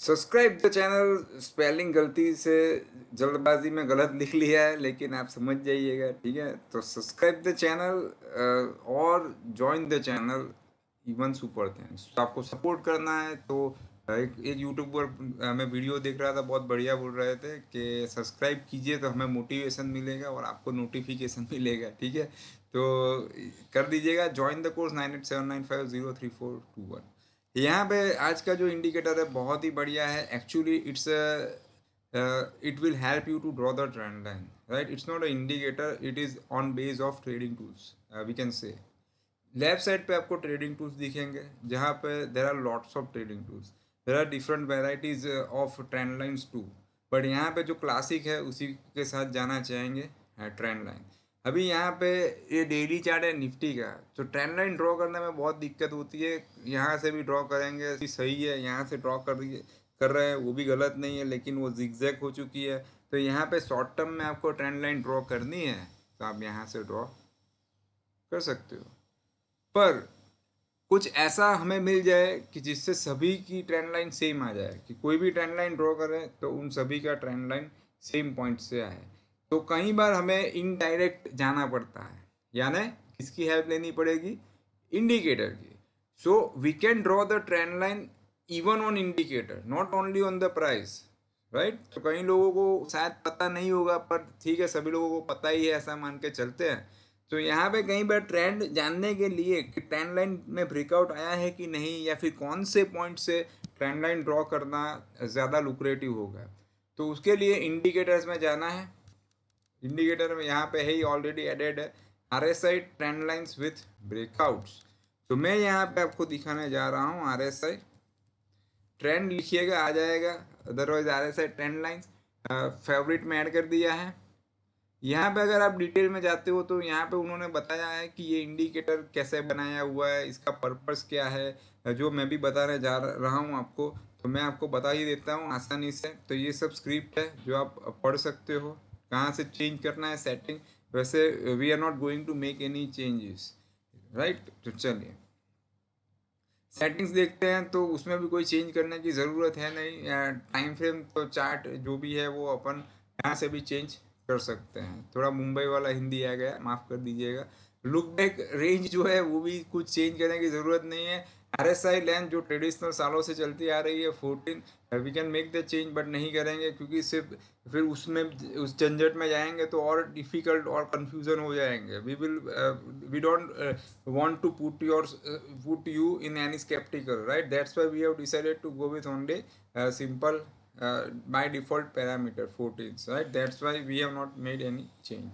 Subscribe the channel spelling गलती से जल्दबाजी में गलत लिख लिया है, लेकिन आप समझ जाइएगा, ठीक है। तो सब्सक्राइब द चैनल और join the channel even super thanks. तो आपको सपोर्ट करना है तो एक यूट्यूबर मैं वीडियो देख रहा था, बहुत बढ़िया बोल रहे थे कि सब्सक्राइब कीजिए तो हमें मोटिवेशन मिलेगा और आपको नोटिफिकेशन मिलेगा, ठीक है। तो कर दीजिएगा, ज्वाइन द कोर्स 9879503421। यहाँ पे आज का जो इंडिकेटर है बहुत ही बढ़िया है। Actually it will help you to draw the trend line, right. It's not a indicator, it is on base of trading tools, we can say. Left side पे आपको ट्रेडिंग टूल्स दिखेंगे, जहाँ पे there are lots of trading tools, there are different varieties of trend lines too. But यहाँ पे जो classic है उसी के साथ जाना चाहेंगे, ट्रेंड लाइन। अभी यहाँ पे ये डेली चार्ट है निफ्टी का, तो ट्रेंड लाइन ड्रॉ करने में बहुत दिक्कत होती है। यहाँ से भी ड्रॉ करेंगे सही है, यहाँ से ड्रॉ कर रहे हैं वो भी गलत नहीं है, लेकिन वो जिगजैग हो चुकी है। तो यहाँ पे शॉर्ट टर्म में आपको ट्रेंड लाइन ड्रॉ करनी है तो आप यहाँ से ड्रॉ कर सकते हो। पर कुछ ऐसा हमें मिल जाए कि जिससे सभी की ट्रेंड लाइन सेम आ जाए, कि कोई भी ट्रेंड लाइन ड्रॉ करें तो उन सभी का ट्रेंड लाइन सेम पॉइंट से आए। तो कई बार हमें इनडायरेक्ट जाना पड़ता है, यानी किसकी हेल्प लेनी पड़ेगी, इंडिकेटर की। So we can draw the trend line even on indicator, not only on the price, right. तो कई लोगों को शायद पता नहीं होगा, पर ठीक है, सभी लोगों को पता ही है, ऐसा मान के चलते हैं। तो यहाँ पे कई बार ट्रेंड जानने के लिए कि ट्रेंड लाइन में ब्रेकआउट आया है कि नहीं, या फिर कौन से पॉइंट से ट्रेंड लाइन ड्रॉ करना ज़्यादा लुक्रेटिव होगा, तो उसके लिए इंडिकेटर्स में जाना है। इंडिकेटर में यहाँ पे है ही, ऑलरेडी एडेड है, RSI trend lines with breakouts. तो मैं यहाँ पे आपको दिखाने जा रहा हूँ RSI ट्रेंड, लिखिएगा आ जाएगा, otherwise RSI trend lines favourite में ऐड कर दिया है। यहाँ पे अगर आप डिटेल में जाते हो तो यहाँ पे उन्होंने बताया है कि ये इंडिकेटर कैसे बनाया हुआ है, इसका पर्पस क्या है, जो मैं भी बताने जा रहा हूँ आपको। तो मैं आपको बता ही देता हूँ आसानी से। तो ये सब स्क्रिप्ट है जो आप पढ़ सकते हो, कहाँ से चेंज करना है सेटिंग। वैसे we are not going to make any changes, right. तो चलिए सेटिंग्स देखते हैं, तो उसमें भी कोई चेंज करने की ज़रूरत है नहीं। टाइम फ्रेम तो चार्ट जो भी है वो अपन यहाँ से भी चेंज कर सकते हैं। थोड़ा मुंबई वाला हिंदी आ गया, माफ़ कर दीजिएगा। लुक बैक रेंज जो है वो भी कुछ चेंज करने की ज़रूरत नहीं है। RSI लेंथ जो ट्रेडिशनल सालों से चलती आ रही है 14, we can make the change, but नहीं करेंगे क्योंकि सिर्फ फिर उसमें उस झंझट में जाएंगे तो और डिफ़िकल्ट और कंफ्यूजन हो जाएंगे। We don't want to put you in any skeptical, right? That's why we have decided to go with only simple by default parameter 14, right? That's why we have not made any change.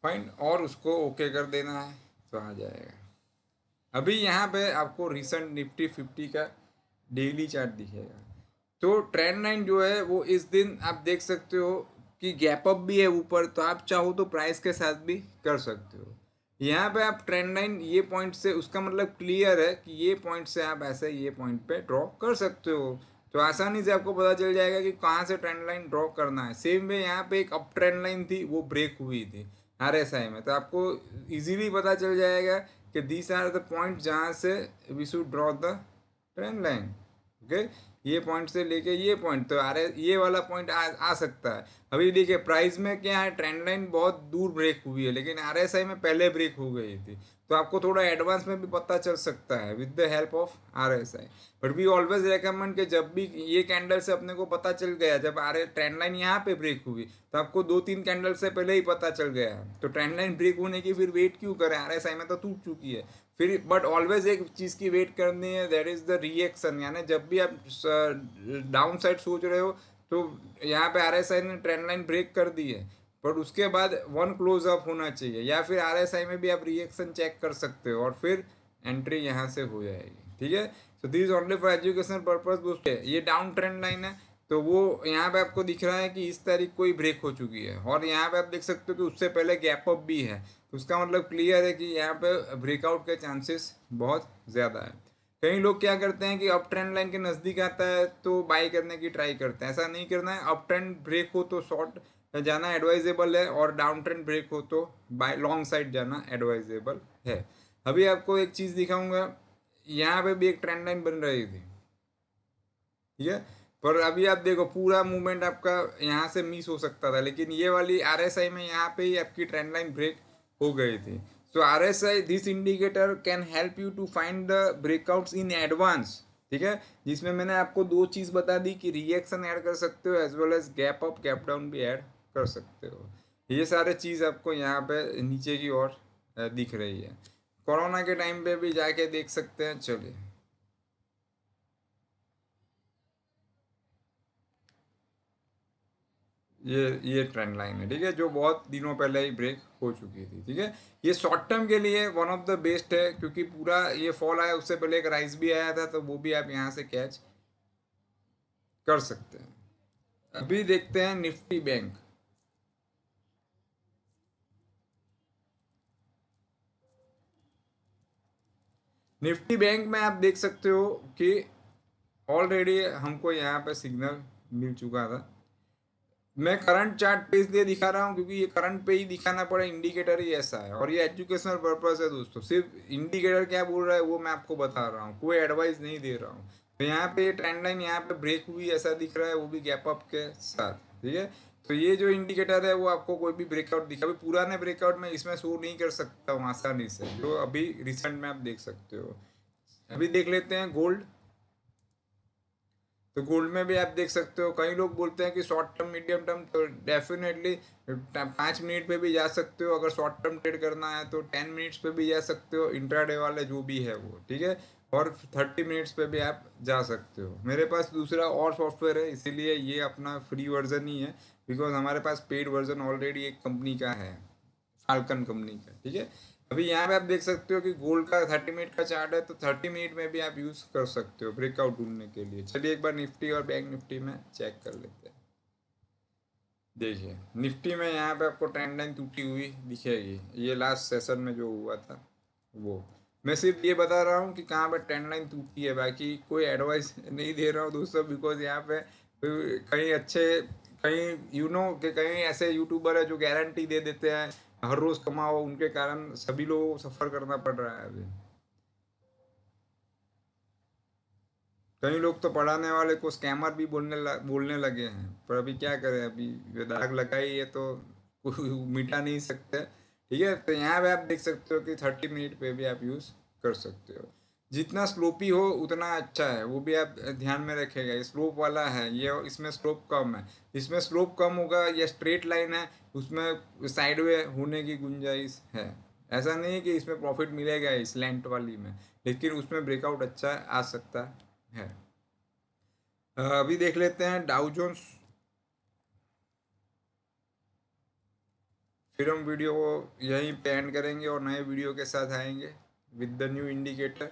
Fine, और उसको okay कर देना है तो आ जाएगा। अभी यहाँ पे आपको रिसेंट निफ्टी 50 का डेली चार्ट दिखेगा। तो ट्रेंड लाइन जो है वो इस दिन आप देख सकते हो कि गैप अप भी है ऊपर, तो आप चाहो तो प्राइस के साथ भी कर सकते हो। यहाँ पे आप ट्रेंड लाइन ये पॉइंट से, उसका मतलब क्लियर है कि ये पॉइंट से आप ऐसे ये पॉइंट पे ड्रॉ कर सकते हो। तो आसानी से आपको पता चल जाएगा कि कहाँ से ट्रेंड लाइन ड्रॉ करना है। सेम वे यहाँ पे एक अप ट्रेंड लाइन थी, वो ब्रेक हुई थी RSI में, तो आपको इजीली पता चल जाएगा कि दीज आर द पॉइंट जहाँ से we should draw the trend line. Okay, ये पॉइंट से लेके ये पॉइंट, तो ये वाला पॉइंट आ सकता है। अभी देखिए प्राइस में क्या है, ट्रेंड लाइन बहुत दूर ब्रेक हुई है, लेकिन RSI में पहले ब्रेक हो गई थी। तो आपको थोड़ा एडवांस में भी पता चल सकता है with the help of RSI। But we always recommend कि जब भी ये कैंडल से अपने को पता चल गया, जब ट्रेंड लाइन यहाँ पे ब्रेक हुई, तो आपको 2-3 कैंडल से पहले ही पता चल गया है, तो ट्रेंड लाइन ब्रेक होने की फिर वेट क्यों करें, RSI में तो टूट चुकी है फिर। बट ऑलवेज एक चीज़ की वेट करनी है, दैट इज़ द रिएक्शन। यानी जब भी आप डाउन साइड सोच रहे हो, तो यहाँ पे RSI ने ट्रेंड लाइन ब्रेक कर दी है, पर उसके बाद वन क्लोज अप होना चाहिए, या फिर RSI में भी आप रिएक्शन चेक कर सकते हो और फिर एंट्री यहाँ से हो जाएगी, ठीक है। So this only for educational purpose. ये डाउन ट्रेंड लाइन है, तो वो यहाँ पे आपको दिख रहा है कि इस तारीख को ही ब्रेक हो चुकी है, और यहाँ पे आप देख सकते हो कि उससे पहले गैप अप भी है। तो उसका मतलब क्लियर है कि यहाँ पे ब्रेकआउट के चांसेस बहुत ज़्यादा है। कई लोग क्या करते हैं कि अप ट्रेंड लाइन के नज़दीक आता है तो बाई करने की ट्राई करते हैं, ऐसा नहीं करना है। अप ट्रेंड ब्रेक हो तो शॉर्ट जाना एडवाइजेबल है, और डाउन ट्रेंड ब्रेक हो तो बाय लॉन्ग साइड जाना एडवाइजेबल है। अभी आपको एक चीज़ दिखाऊंगा, यहाँ पे भी एक ट्रेंड लाइन बन रही थी, ठीक है। पर अभी आप देखो पूरा मूवमेंट आपका यहाँ से मिस हो सकता था, लेकिन ये वाली आरएसआई में यहाँ पे ही आपकी ट्रेंड लाइन ब्रेक हो गई थी। So RSI this indicator can help you to find the breakouts in advance. ठीक है, जिसमें मैंने आपको दो चीज़ बता दी कि रिएक्शन ऐड कर सकते हो as well as gap up gap down भी ऐड कर सकते हो। ये सारे चीज़ आपको यहाँ पे नीचे की ओर दिख रही है। कोरोना के टाइम पे भी जाके देख सकते हैं। चलिए, ये ट्रेंड लाइन है, ठीक है, जो बहुत दिनों पहले ही ब्रेक हो चुकी थी। ठीक है, ये शॉर्ट टर्म के लिए वन ऑफ द बेस्ट है, क्योंकि पूरा ये फॉल आया उससे पहले एक राइज भी आया था, तो वो भी आप यहाँ से कैच कर सकते हैं। अभी देखते हैं निफ्टी बैंक। निफ्टी बैंक में आप देख सकते हो कि ऑलरेडी हमको यहाँ पे सिग्नल मिल चुका था। मैं करंट चार्ट पे इसलिए दिखा रहा हूँ क्योंकि ये करंट पे ही दिखाना पड़े, इंडिकेटर ही ऐसा है, और ये एजुकेशनल पर्पस है दोस्तों। सिर्फ इंडिकेटर क्या बोल रहा है वो मैं आपको बता रहा हूँ, कोई एडवाइस नहीं दे रहा हूँ। तो यहाँ पे ट्रेंड लाइन यहाँ पे ब्रेक हुई ऐसा दिख रहा है, वो भी गैप अप के साथ। ठीक है, तो ये जो इंडिकेटर है वो आपको कोई भी ब्रेकआउट दिखा, अभी पुराने ब्रेकआउट में इसमें शो नहीं कर सकता हूँ आसानी से, जो अभी रिसेंट में आप देख सकते हो। अभी देख लेते हैं गोल्ड। तो गोल्ड में भी आप देख सकते हो, कई लोग बोलते हैं कि शॉर्ट टर्म मीडियम टर्म, तो डेफिनेटली 5 मिनट पे भी जा सकते हो। अगर शॉर्ट टर्म ट्रेड करना है तो 10 मिनट्स पे भी जा सकते हो, इंट्राडे वाले जो भी है वो। ठीक है, और 30 मिनट्स पे भी आप जा सकते हो। मेरे पास दूसरा और सॉफ्टवेयर है, इसीलिए ये अपना फ्री वर्जन ही है, बिकॉज हमारे पास पेड वर्जन ऑलरेडी एक कंपनी का है, फाल्कन कंपनी का। ठीक है, अभी यहाँ पे आप देख सकते हो कि गोल्ड का 30 मिनट का चार्ट है, तो 30 मिनट में भी आप यूज़ कर सकते हो ब्रेकआउट ढूंढने के लिए। चलिए एक बार निफ्टी और बैंक निफ्टी में चेक कर लेते हैं। देखिए निफ्टी में यहाँ पे आपको ट्रेंड लाइन टूटी हुई दिखेगी, ये लास्ट सेशन में जो हुआ था वो। मैं सिर्फ ये बता रहा हूँ कि कहाँ पे ट्रेंड लाइन टूटी है, बाकी कोई एडवाइस नहीं दे रहा हूँ दोस्तों, बिकॉज यहाँ पे कहीं अच्छे, कहीं कि कहीं ऐसे यूट्यूबर है जो गारंटी दे देते हैं हर रोज कमाओ, उनके कारण सभी लोगों को सफर करना पड़ रहा है अभी। कई लोग तो पढ़ाने वाले को स्कैमर भी बोलने लगे हैं, पर अभी क्या करें, अभी ये दाग लगाई है तो मिटा नहीं सकते। ठीक है, तो यहाँ पे आप देख सकते हो कि 30 मिनट पे भी आप यूज़ कर सकते हो। जितना स्लोपी हो उतना अच्छा है, वो भी आप ध्यान में रखेगा। ये स्लोप वाला है, ये इसमें स्लोप कम है। इसमें स्लोप कम होगा, ये स्ट्रेट लाइन है, उसमें साइडवे होने की गुंजाइश है। ऐसा नहीं है कि इसमें प्रॉफिट मिलेगा इस लेंथ वाली में, लेकिन उसमें ब्रेकआउट अच्छा आ सकता है। अभी देख लेते हैं डाउ जोन्स। फिर हम वीडियो को यहीं पे एंड करेंगे और नए वीडियो के साथ आएंगे with the new indicator.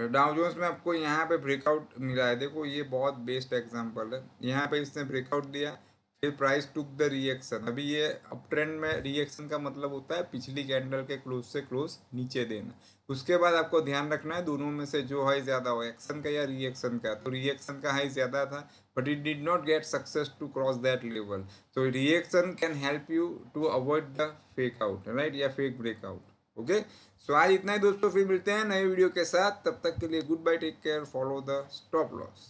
Dow Jones में आपको यहाँ पे ब्रेकआउट मिला है, देखो ये बहुत बेस्ट एग्जांपल है। यहाँ पे इसने ब्रेकआउट दिया, फिर प्राइस टुक द रिएक्शन। अभी ये अप ट्रेंड में रिएक्शन का मतलब होता है पिछली कैंडल के क्लोज से क्लोज नीचे देना। उसके बाद आपको ध्यान रखना है दोनों में से जो हाई ज़्यादा हो, एक्शन का या रिएक्शन का। तो रिएक्शन का हाई ज़्यादा था, but it did not get success to cross that level. तो reaction can help you to avoid the fake out, right, या फेक ब्रेकआउट। ओके, सो आज इतना ही दोस्तों, फिर मिलते हैं नए वीडियो के साथ। तब तक के लिए goodbye, take care, follow the stop loss.